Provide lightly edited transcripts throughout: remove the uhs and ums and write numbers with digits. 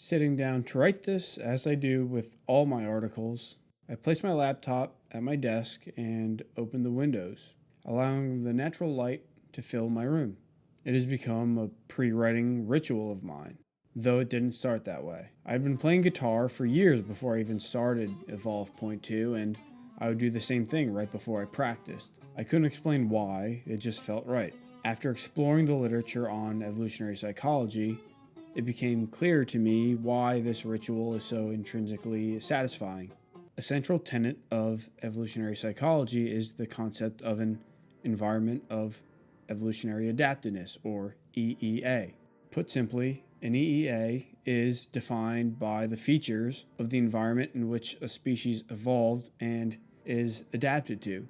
Sitting down to write this, as I do with all my articles, I place my laptop at my desk and open the windows, allowing the natural light to fill my room. It has become a pre-writing ritual of mine, though it didn't start that way. I'd been playing guitar for years before I even started Evolve Point 2, and I would do the same thing right before I practiced. I couldn't explain why, it just felt right. After exploring the literature on evolutionary psychology, it became clear to me why this ritual is so intrinsically satisfying. A central tenet of evolutionary psychology is the concept of an environment of evolutionary adaptiveness, or EEA. Put simply, an EEA is defined by the features of the environment in which a species evolved and is adapted to.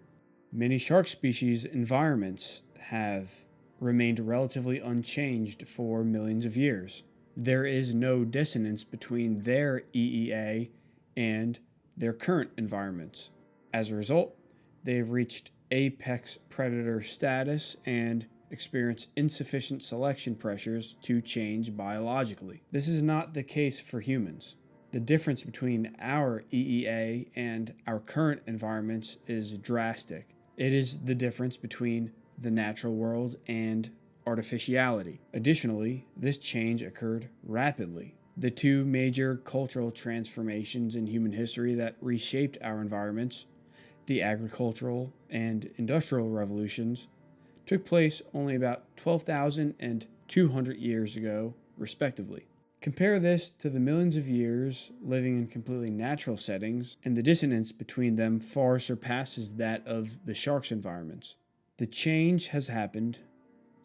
Many shark species' environments have remained relatively unchanged for millions of years. There is no dissonance between their EEA and their current environments. As a result, they have reached apex predator status and experience insufficient selection pressures to change biologically. This is not the case for humans. The difference between our EEA and our current environments is drastic. It is the difference between the natural world and artificiality. Additionally, this change occurred rapidly. The two major cultural transformations in human history that reshaped our environments, the agricultural and industrial revolutions, took place only about 12,000 and 200 years ago, respectively. Compare this to the millions of years living in completely natural settings, and the dissonance between them far surpasses that of the shark's environments. The change has happened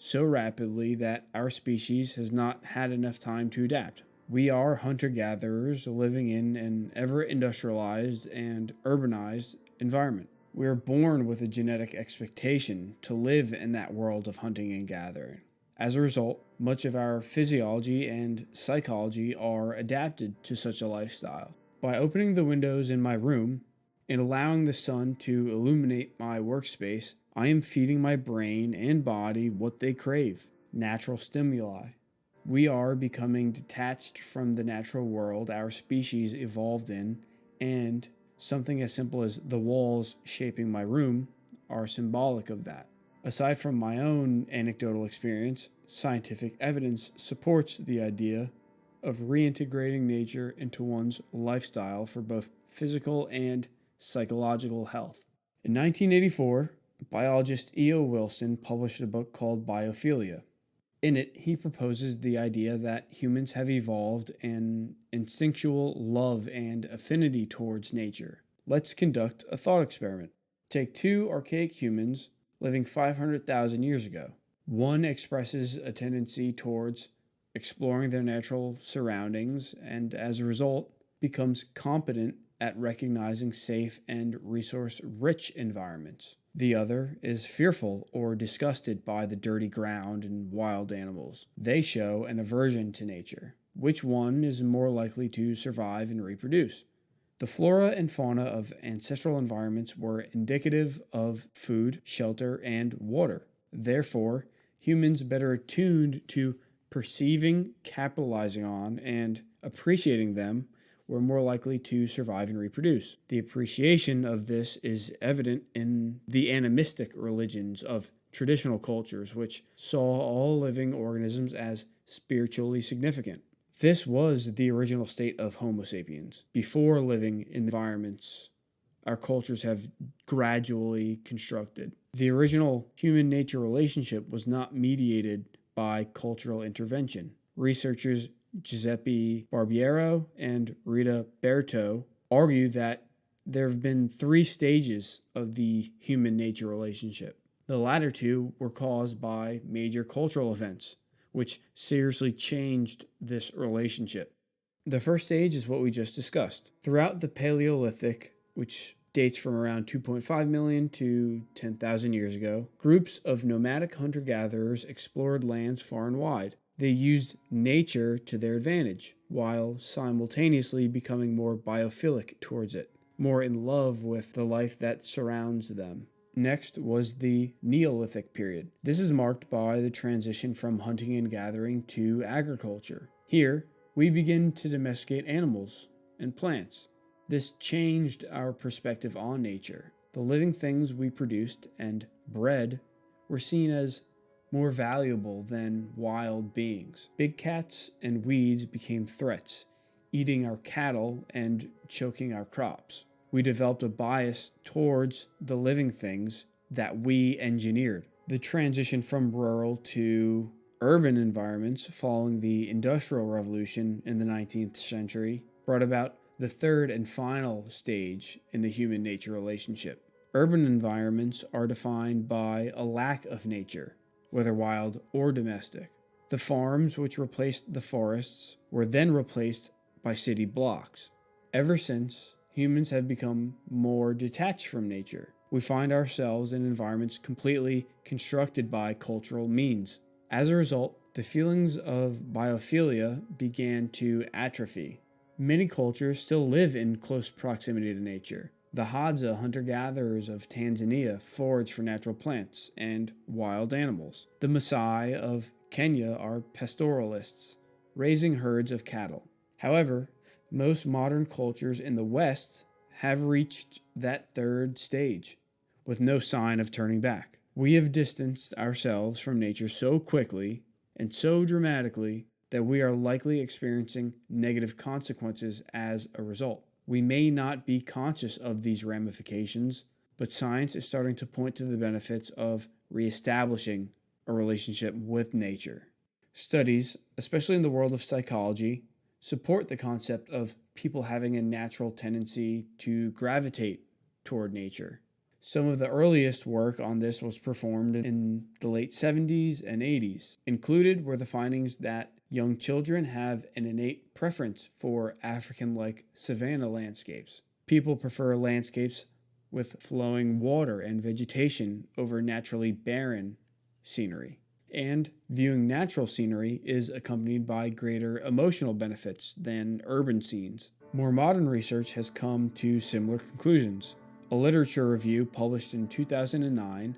so rapidly that our species has not had enough time to adapt. We are hunter-gatherers living in an ever-industrialized and urbanized environment. We are born with a genetic expectation to live in that world of hunting and gathering. As a result, much of our physiology and psychology are adapted to such a lifestyle. By opening the windows in my room and allowing the sun to illuminate my workspace, I am feeding my brain and body what they crave: natural stimuli. We are becoming detached from the natural world our species evolved in, and something as simple as the walls shaping my room are symbolic of that. Aside from my own anecdotal experience, scientific evidence supports the idea of reintegrating nature into one's lifestyle for both physical and psychological health. In 1984, biologist E.O. Wilson published a book called Biophilia. In it, he proposes the idea that humans have evolved an instinctual love and affinity towards nature. Let's conduct a thought experiment. Take two archaic humans living 500,000 years ago. One expresses a tendency towards exploring their natural surroundings and, as a result, becomes competent at recognizing safe and resource-rich environments. The other is fearful or disgusted by the dirty ground and wild animals. They show an aversion to nature. Which one is more likely to survive and reproduce? The flora and fauna of ancestral environments were indicative of food, shelter, and water. Therefore, humans better attuned to perceiving, capitalizing on, and appreciating them were more likely to survive and reproduce. The appreciation of this is evident in the animistic religions of traditional cultures, which saw all living organisms as spiritually significant. This was the original state of Homo sapiens. Before living in environments our cultures have gradually constructed. The original human-nature relationship was not mediated by cultural intervention. Researchers Giuseppe Barbiero and Rita Berto argue that there have been three stages of the human-nature relationship. The latter two were caused by major cultural events, which seriously changed this relationship. The first stage is what we just discussed. Throughout the Paleolithic, which dates from around 2.5 million to 10,000 years ago, groups of nomadic hunter-gatherers explored lands far and wide. They used nature to their advantage, while simultaneously becoming more biophilic towards it, more in love with the life that surrounds them. Next was the Neolithic Period. This is marked by the transition from hunting and gathering to agriculture. Here, we begin to domesticate animals and plants. This changed our perspective on nature. The living things we produced and bred were seen as more valuable than wild beings. Big cats and weeds became threats, eating our cattle and choking our crops. We developed a bias towards the living things that we engineered. The transition from rural to urban environments following the Industrial Revolution in the 19th century brought about the third and final stage in the human-nature relationship. Urban environments are defined by a lack of nature, whether wild or domestic. The farms which replaced the forests were then replaced by city blocks. Ever since, humans have become more detached from nature. We find ourselves in environments completely constructed by cultural means. As a result, the feelings of biophilia began to atrophy. Many cultures still live in close proximity to nature. The Hadza hunter-gatherers of Tanzania forage for natural plants and wild animals. The Maasai of Kenya are pastoralists, raising herds of cattle. However, most modern cultures in the West have reached that third stage, with no sign of turning back. We have distanced ourselves from nature so quickly and so dramatically that we are likely experiencing negative consequences as a result. We may not be conscious of these ramifications, but science is starting to point to the benefits of reestablishing a relationship with nature. Studies, especially in the world of psychology, support the concept of people having a natural tendency to gravitate toward nature. Some of the earliest work on this was performed in the late 70s and 80s. Included were the findings that young children have an innate preference for African-like savanna landscapes. People prefer landscapes with flowing water and vegetation over naturally barren scenery. And viewing natural scenery is accompanied by greater emotional benefits than urban scenes. More modern research has come to similar conclusions. A literature review published in 2009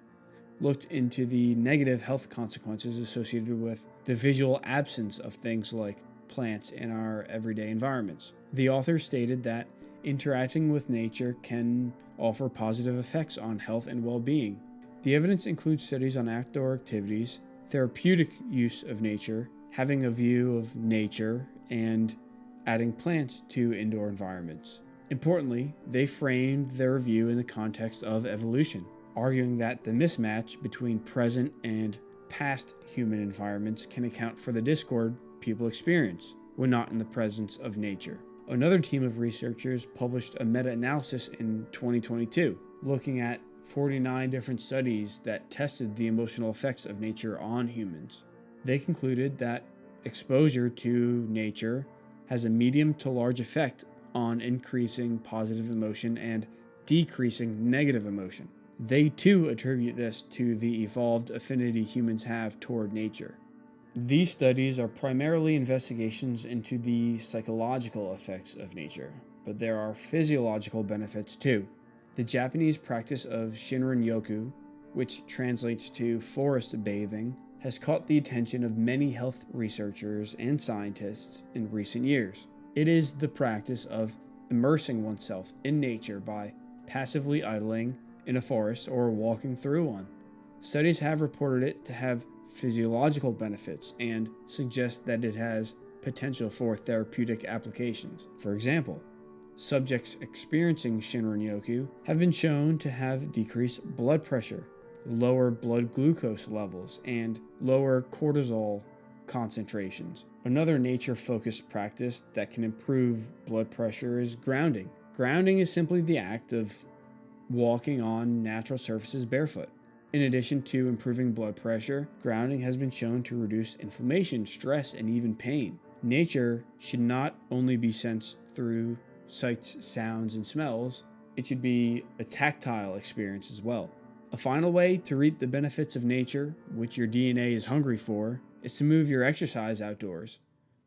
looked into the negative health consequences associated with the visual absence of things like plants in our everyday environments. The author stated that interacting with nature can offer positive effects on health and well-being. The evidence includes studies on outdoor activities, therapeutic use of nature, having a view of nature, and adding plants to indoor environments. Importantly, they framed their review in the context of evolution, arguing that the mismatch between present and past human environments can account for the discord people experience when not in the presence of nature. Another team of researchers published a meta-analysis in 2022, looking at 49 different studies that tested the emotional effects of nature on humans. They concluded that exposure to nature has a medium to large effect on increasing positive emotion and decreasing negative emotion. They too attribute this to the evolved affinity humans have toward nature. These studies are primarily investigations into the psychological effects of nature, but there are physiological benefits too. The Japanese practice of Shinrin-yoku, which translates to forest bathing, has caught the attention of many health researchers and scientists in recent years. It is the practice of immersing oneself in nature by passively idling in a forest or walking through one. Studies have reported it to have physiological benefits and suggest that it has potential for therapeutic applications. For example, subjects experiencing Shinrin-yoku have been shown to have decreased blood pressure, lower blood glucose levels, and lower cortisol concentrations. Another nature-focused practice that can improve blood pressure is grounding. Grounding is simply the act of walking on natural surfaces barefoot. In addition to improving blood pressure, grounding has been shown to reduce inflammation, stress, and even pain. Nature should not only be sensed through sights, sounds, and smells, it should be a tactile experience as well. A final way to reap the benefits of nature, which your DNA is hungry for, is to move your exercise outdoors.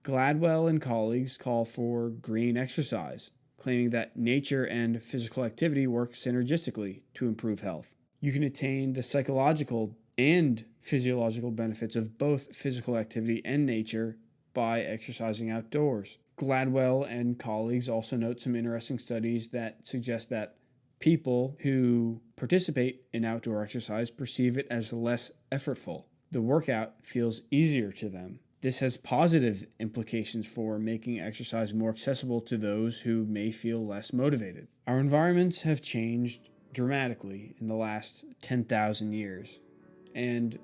Gladwell and colleagues call for green exercise, claiming that nature and physical activity work synergistically to improve health. You can attain the psychological and physiological benefits of both physical activity and nature by exercising outdoors. Gladwell and colleagues also note some interesting studies that suggest that people who participate in outdoor exercise perceive it as less effortful. The workout feels easier to them. This has positive implications for making exercise more accessible to those who may feel less motivated. Our environments have changed dramatically in the last 10,000 years, and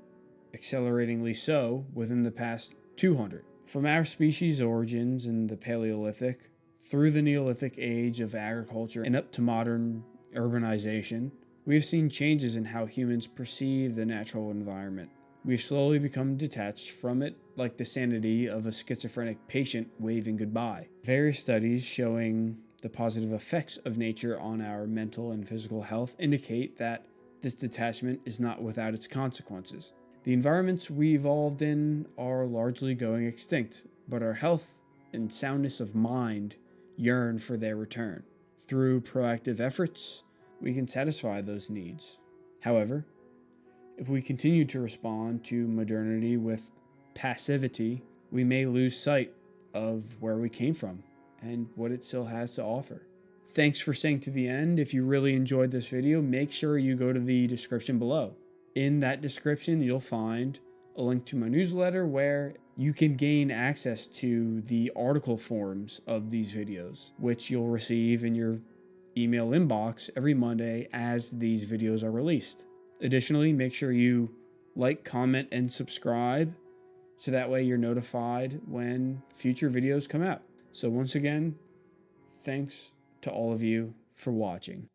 acceleratingly so within the past 200. From our species' origins in the Paleolithic, through the Neolithic age of agriculture, and up to modern urbanization, we have seen changes in how humans perceive the natural environment. We've slowly become detached from it, like the sanity of a schizophrenic patient waving goodbye. Various studies showing the positive effects of nature on our mental and physical health indicate that this detachment is not without its consequences. The environments we evolved in are largely going extinct, but our health and soundness of mind yearn for their return. Through proactive efforts, we can satisfy those needs. However, if we continue to respond to modernity with passivity, we may lose sight of where we came from and what it still has to offer. Thanks for staying to the end. If you really enjoyed this video, make sure you go to the description below. In that description, you'll find a link to my newsletter where you can gain access to the article forms of these videos, which you'll receive in your email inbox every Monday as these videos are released. Additionally, make sure you like, comment, and subscribe so that way you're notified when future videos come out. So once again, thanks to all of you for watching.